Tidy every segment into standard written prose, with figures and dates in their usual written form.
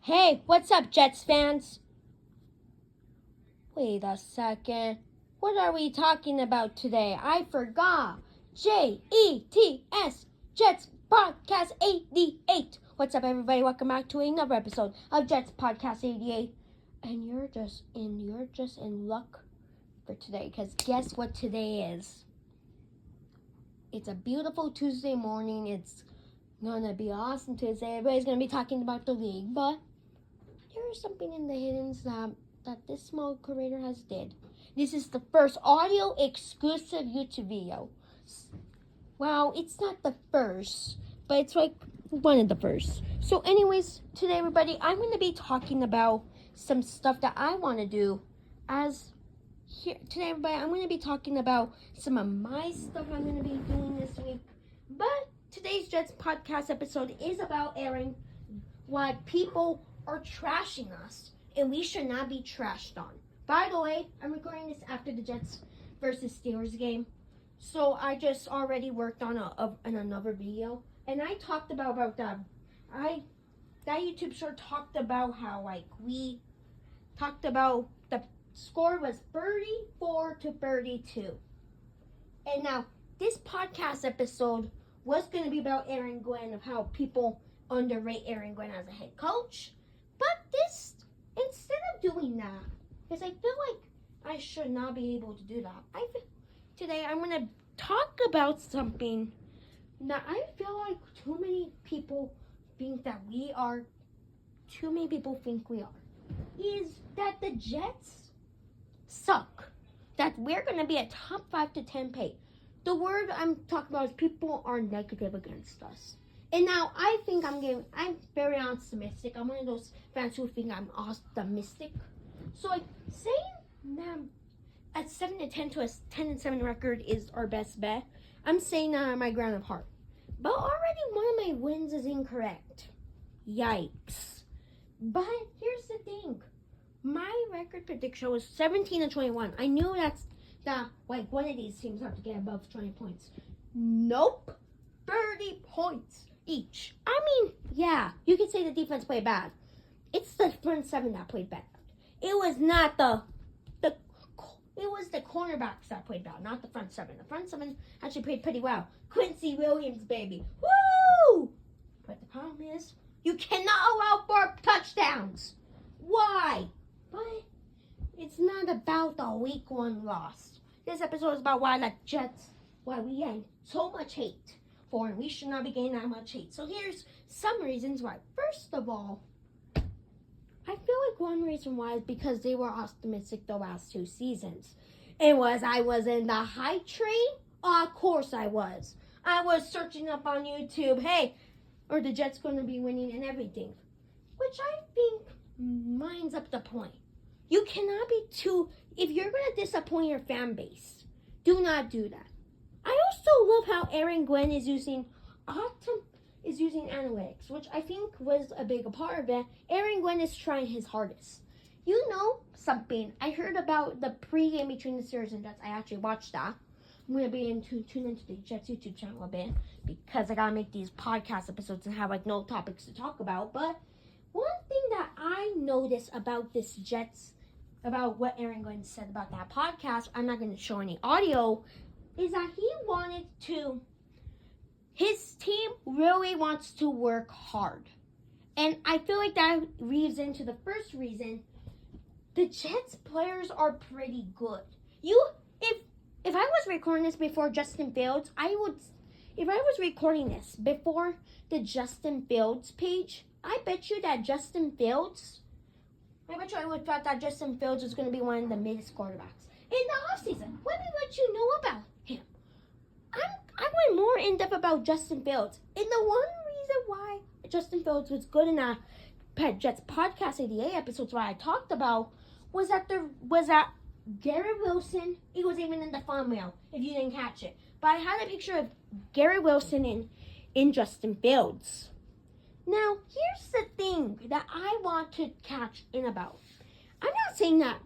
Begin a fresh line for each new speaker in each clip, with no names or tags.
Hey, what's up, Jets fans? Wait a second. What are we talking about today? I forgot. JETS, Jets Podcast 88. What's up, everybody? Welcome back to another episode of Jets Podcast 88. And you're just in luck for today, because guess what today is? It's a beautiful Tuesday morning. It's gonna be awesome Tuesday. Everybody's gonna be talking about the league, but there is something in the hiddens that this small creator has did. This is the first audio exclusive YouTube video. Well, it's not the first, but it's like one of the first. So anyways, today everybody, I'm going to be talking about some stuff that I want to do today everybody, I'm going to be talking about some of my stuff I'm going to be doing this week. But today's Jets podcast episode is about airing why people are trashing us, and we should not be trashed on. By the way, I'm recording this after the Jets versus Steelers game, so I just already worked on another video, and I talked about that. That YouTube short talked about how we talked about the score was 34-32, and now this podcast episode was going to be about Aaron Glenn, of how people underrate Aaron Glenn as a head coach. But instead of doing that, because I feel like I should not be able to do that, today I'm going to talk about something that I feel like too many people think we are, is that the Jets suck. That we're going to be a top 5 to 10 pick. The word I'm talking about is people are negative against us. And now I think I'm very optimistic. I'm one of those fans who think I'm optimistic. So saying them at 7-10 to a 10-7 record is our best bet, I'm saying that on my ground of heart. But already one of my wins is incorrect. Yikes. But here's the thing. My record prediction was 17-21. I knew that one of these teams have to get above 20 points. Nope. 30 points each. I mean, yeah, you could say the defense played bad. It's the front seven that played bad. It was not it was the cornerbacks that played bad, not the front seven. The front seven actually played pretty well. Quincy Williams, baby. Woo! But the problem is, you cannot allow 4 touchdowns. Why? But it's not about the week 1 loss. This episode is about why we get so much hate for, and we should not be getting that much hate. So here's some reasons why. First of all, I feel like one reason why is because they were optimistic the last 2 seasons. I was in the hype train? Of course I was. I was searching up on YouTube, hey, are the Jets going to be winning and everything? Which I think minds up the point. You cannot be if you're going to disappoint your fan base, do not do that. I also love how Aaron Glenn is using analytics, which I think was a big part of it. Aaron Glenn is trying his hardest. You know something? I heard about the pregame between the Steelers and Jets. I actually watched that. I'm going to be tune into the Jets YouTube channel a bit, because I got to make these podcast episodes and have no topics to talk about. But one thing that I noticed about this Jets, about what Aaron Glenn said about that podcast, I'm not going to show any audio, is that his team really wants to work hard. And I feel like that weaves into the first reason. The Jets players are pretty good. If I was recording this before Justin Fields, if I was recording this before the Justin Fields page, I bet you I would have thought that Justin Fields was going to be one of the biggest quarterbacks in the offseason. Let me let you know about him. I went more in depth about Justin Fields. And the one reason why Justin Fields was good in that Jets Podcast 88 episodes, what I talked about, was that Garrett Wilson, he was even in the thumbnail if you didn't catch it. But I had a picture of Garrett Wilson in Justin Fields. Now, here's the thing that I want to catch in about. I'm not saying that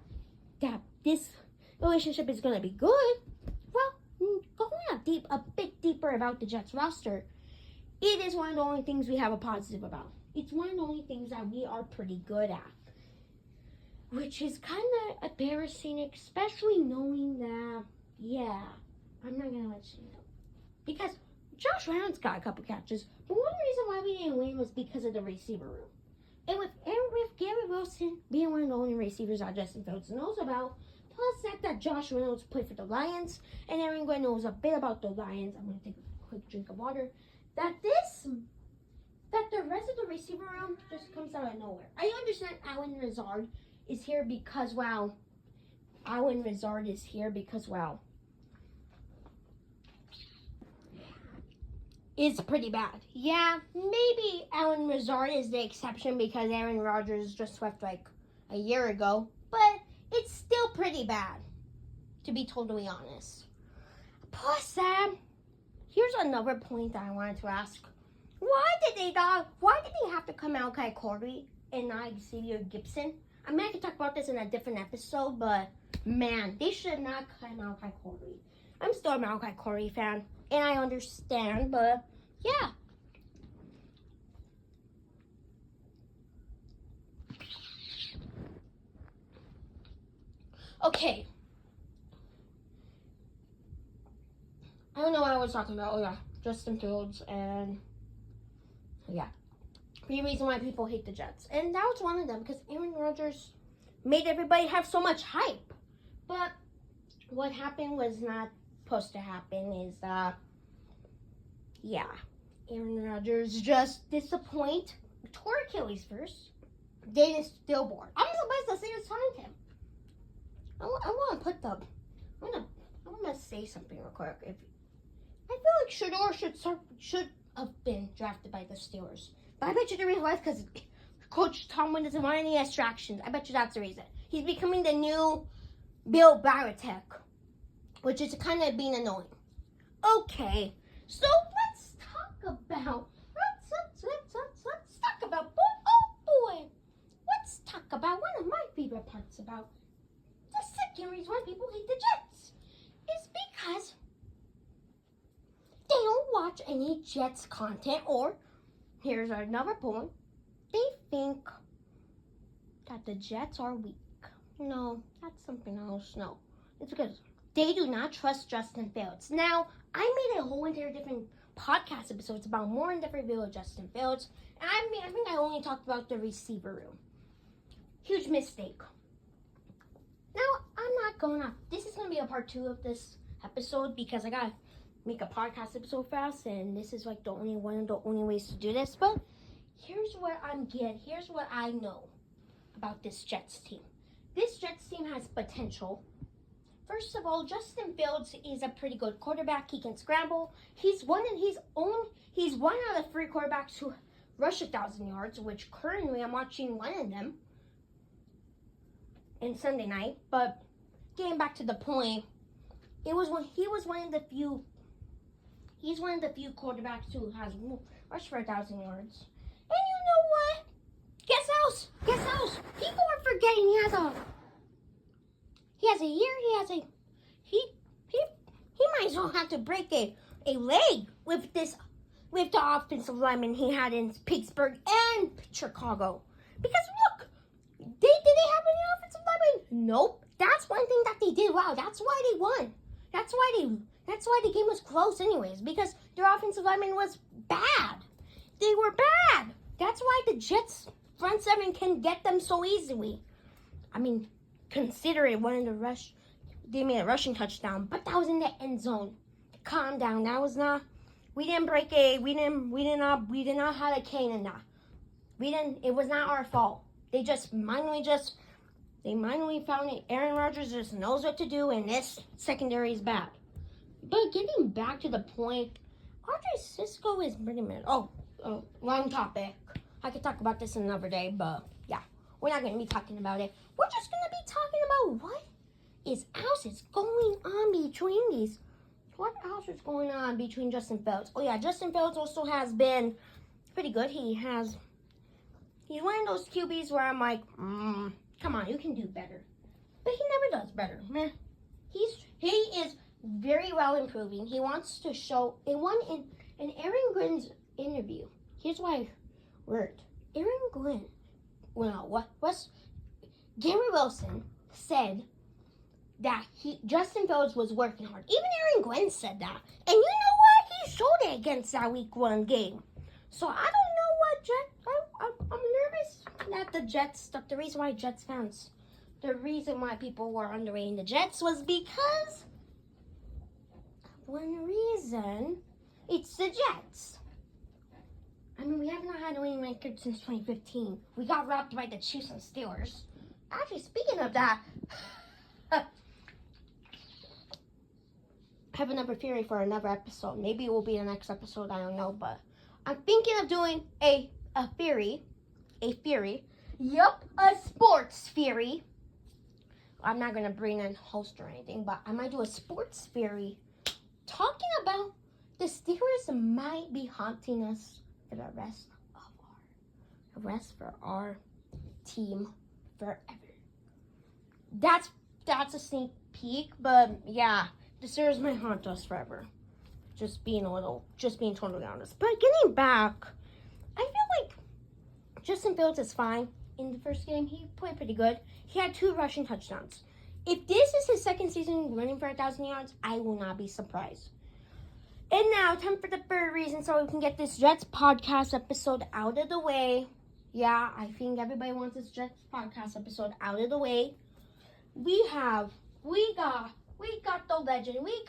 this relationship is going to be good. Well, going a bit deeper about the Jets roster, it is one of the only things we have a positive about. It's one of the only things that we are pretty good at. Which is kind of embarrassing, especially knowing that, yeah, I'm not going to let you know. Because Josh Reynolds got a couple catches, but one reason why we didn't win was because of the receiver room. And with Garrett Wilson being one of the only receivers that Justin Fields knows about, plus that Josh Reynolds played for the Lions, and Aaron Glenn knows a bit about the Lions. I'm going to take a quick drink of water. That the rest of the receiver room just comes out of nowhere. I understand Allen Lazard is here because, well, Allen Lazard is here because, well, it's pretty bad. Yeah, maybe Allen Lazard is the exception because Aaron Rodgers just left like a year ago, but it's still pretty bad, to be totally honest. Plus, here's another point that I wanted to ask. Why did they have to come Malachi Corey and not Xavier Gibson? I mean, I could talk about this in a different episode, but man, they should not cut Malachi Corey. I'm still a Malachi Corey fan, and I understand, but yeah. Okay. I don't know what I was talking about. Oh yeah, Justin Fields and yeah. The reason why people hate the Jets. And that was one of them because Aaron Rodgers made everybody have so much hype. But what happened was not supposed to happen is yeah, Aaron Rodgers just disappoint. Tore Achilles first. Dana Stillborn. I'm supposed to say it's signed him. I want to put the. I'm gonna say something real quick. I feel like Shedeur should have been drafted by the Steelers, but I bet you the reason why is because Coach Tomlin doesn't want any distractions. I bet you that's the reason. He's becoming the new Bill Belichick, which is kind of being annoying. Okay, so let's talk about. Let's talk about. Oh boy, let's talk about one of my favorite parts about the second reason why people hate the Jets is because they don't watch any Jets content, or here's another point, they think that the Jets are weak. No, that's something else. No, it's because they do not trust Justin Fields. Now, I made a whole entire different podcast episodes about more in-depth review of Justin Fields, and I think I only talked about the receiver room. Huge mistake. Now, I'm not going to, this is going to be a part 2 of this episode because I got to make a podcast episode fast, and this is like one of the only ways to do this, but here's what here's what I know about this Jets team. This Jets team has potential. First of all, Justin Fields is a pretty good quarterback. He can scramble. He's one out of 3 quarterbacks who rush 1,000 yards, which currently I'm watching one of them in Sunday night. But getting back to the point, he's one of the few quarterbacks who has rushed for 1,000 yards. And you know what? Guess else. People are forgetting he might as well have to break a leg with the offensive lineman he had in Pittsburgh and Chicago. Because look, did they have any offensive linemen? Nope. That's one thing that they did. Wow, that's why they won. That's why the game was close anyways, because their offensive lineman was bad. They were bad. That's why the Jets front seven can get them so easily. I mean, consider it one of the rush. They made a rushing touchdown, but that was in the end zone. Calm down. That was not. We did not have a cane in that. It was not our fault. They manually found it. Aaron Rodgers just knows what to do, and this secondary is bad. But getting back to the point, Andre Cisco is pretty much. Wrong topic. I could talk about this another day, but yeah, we're not going to be talking about it. We're just going to be talking about what else is going on between these. What else is going on between Justin Fields? Oh yeah, Justin Fields also has been pretty good. He's one of those QBs where I'm like, come on, you can do better. But he never does better. Meh. He is very well improving. He wants to show in Aaron Glenn's interview. Here's why it worked. Aaron Glenn, Gary Wilson said that Justin Fields was working hard. Even Aaron Glenn said that. And you know what? He showed it against that Week 1 game. So I don't know what I'm nervous that the Jets, the reason why people were underrating the Jets was because one reason, it's the Jets. I mean, we have not had a winning record since 2015. We got robbed by the Chiefs and Steelers. Actually, speaking of that, I have another theory for another episode. Maybe it will be the next episode, I don't know. But I'm thinking of doing a theory. Yup, a sports theory. I'm not going to bring in host or anything, but I might do a sports theory talking about the Steelers might be haunting us for the rest of our team forever. That's a sneak peek, but yeah, the Steelers might haunt us forever. Just being totally honest. But getting back, I feel like Justin Fields is fine. In the first game, he played pretty good. He had 2 rushing touchdowns. If this is his second season running for 1,000 yards, I will not be surprised. And now, time for the third reason, so we can get this Jets podcast episode out of the way. Yeah, I think everybody wants this Jets podcast episode out of the way. We got the legend. We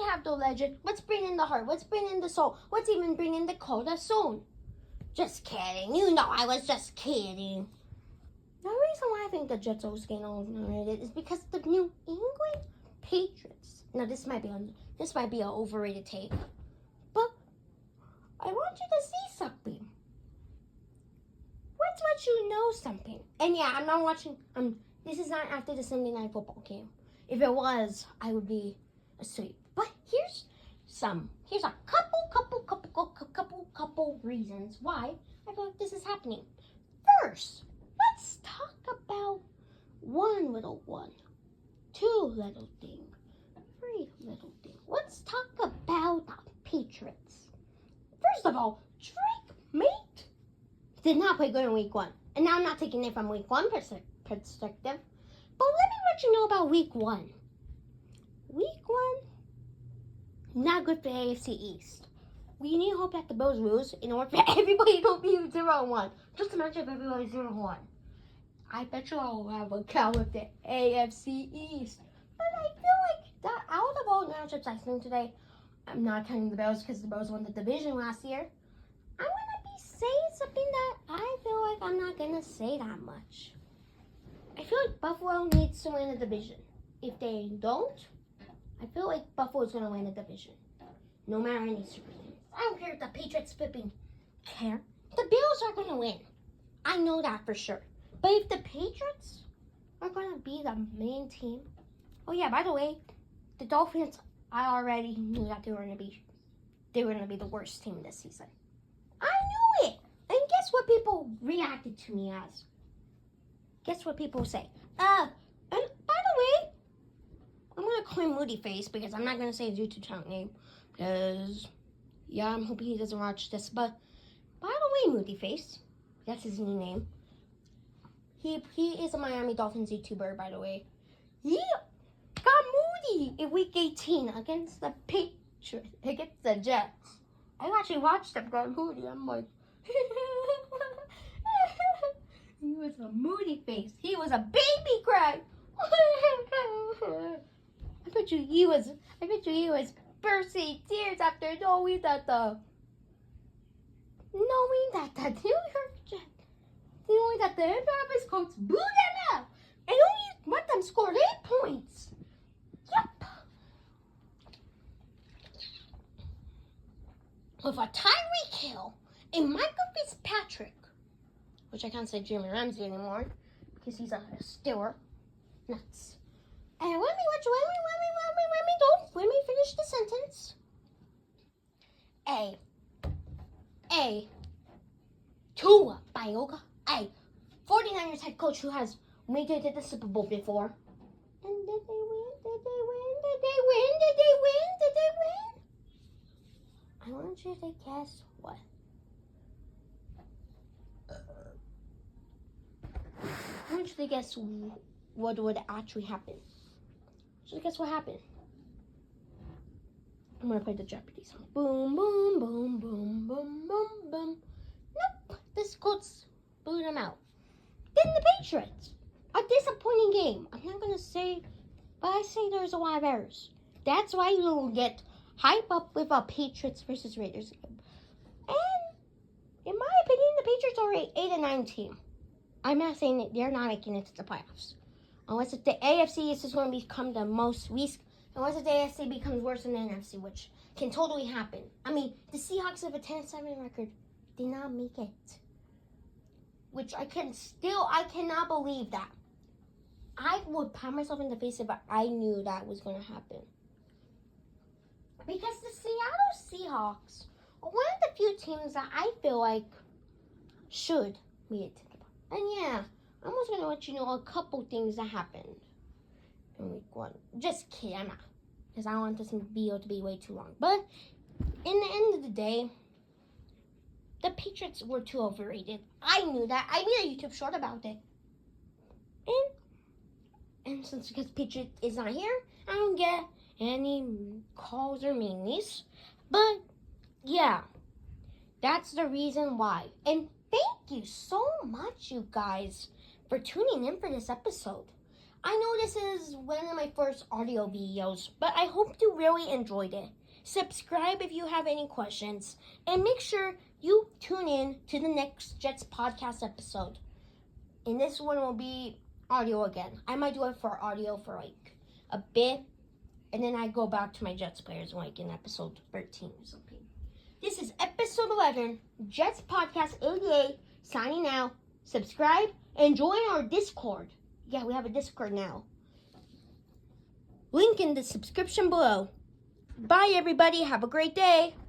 have the legend. Let's bring in the heart. Let's bring in the soul. Let's even bring in the corazón. Just kidding. You know I was just kidding. The reason why I think the Jets always get overrated is because the New England Patriots. Now this might be an overrated take, but I want you to see something. Let's let you know something. And yeah, I'm not watching. This is not after the Sunday Night Football game. If it was, I would be asleep. But here's a couple reasons why I feel like this is happening. First, let's talk about one little one, 2 little thing, 3 little thing. Let's talk about the Patriots. First of all, Drake Mate did not play good in Week 1. And now I'm not taking it from Week 1 perspective. But let me let you know about Week 1. Week 1, not good for AFC East. We need to hope that the Bills lose in order for everybody to be 0-1. Just imagine if everybody's 0-1. I bet you I'll have a cow with the AFC East. But I feel like that out of all matchups I've seen today, I'm not counting the Bills because the Bills won the division last year. I'm going to be saying something that I feel like I'm not going to say that much. I feel like Buffalo needs to win the division. If they don't, I feel like Buffalo's going to win the division. No matter any circumstance. I don't care if the Patriots flipping care. The Bills are going to win. I know that for sure. But if the Patriots are going to be the main team. Oh yeah, by the way, the Dolphins, I already knew that they were going to be the worst team this season. I knew it. And guess what people reacted to me as? Guess what people say? And by the way, I'm going to claim Moody Face because I'm not going to say his YouTube channel name. Because, yeah, I'm hoping he doesn't watch this. But, by the way, Moody Face, that's his new name. He is a Miami Dolphins YouTuber, by the way. He got Moody in Week 18 against the Patriots, against the Jets. I actually watched him get Moody. I'm like... He was a Moody Face. He was a baby cry. I bet you he was bursting tears after knowing that the Indianapolis Colts blew them out and only let them score 8 points. Yep. With a Tyreek Hill and Michael Fitzpatrick. Which I can't say Jimmy Ramsey anymore because he's a Steeler. Nuts. And let me finish the sentence. Tua Tagovailoa, 49ers head coach who has made it to the Super Bowl before. And did they win? I want you to guess what? want you to guess what would actually happen. So guess what happened? I'm gonna play the Jeopardy song. Boom, boom, boom, boom, boom, boom, boom. Nope, the Colts blew them out. Then the Patriots. A disappointing game. I'm not gonna say, but I say there's a lot of errors. That's why you don't get hype up with a Patriots versus Raiders game. And in my opinion, the Patriots are an 8-9 team. I'm not saying that they're not making it to the playoffs. Unless if the AFC is just going to become the most weak. Unless if the AFC becomes worse than the NFC, which can totally happen. I mean, the Seahawks have a 10-7 record. Did not make it. Which I cannot believe that. I would pat myself in the face if I knew that was going to happen. Because the Seattle Seahawks are one of the few teams that I feel like should make it to the playoffs. And yeah, I'm just going to let you know a couple things that happened in week 1. Just kidding, I'm not. Because I don't want this video to be way too long. But in the end of the day, the Patriots were too overrated. I knew that. I made a YouTube short about it. And since because Patriots is not here, I don't get any calls or meanies. But yeah, that's the reason why. And thank you so much, you guys, for tuning in for this episode. I know this is one of my first audio videos, but I hope you really enjoyed it. Subscribe if you have any questions, and make sure you tune in to the next Jets podcast episode. And this one will be audio again. I might do it for audio for like a bit, and then I go back to my Jets players like in episode 13 or something. This is episode 11, Jets Podcast 88, signing out. Subscribe and join our Discord. Yeah, we have a Discord now. Link in the description below. Bye, everybody. Have a great day.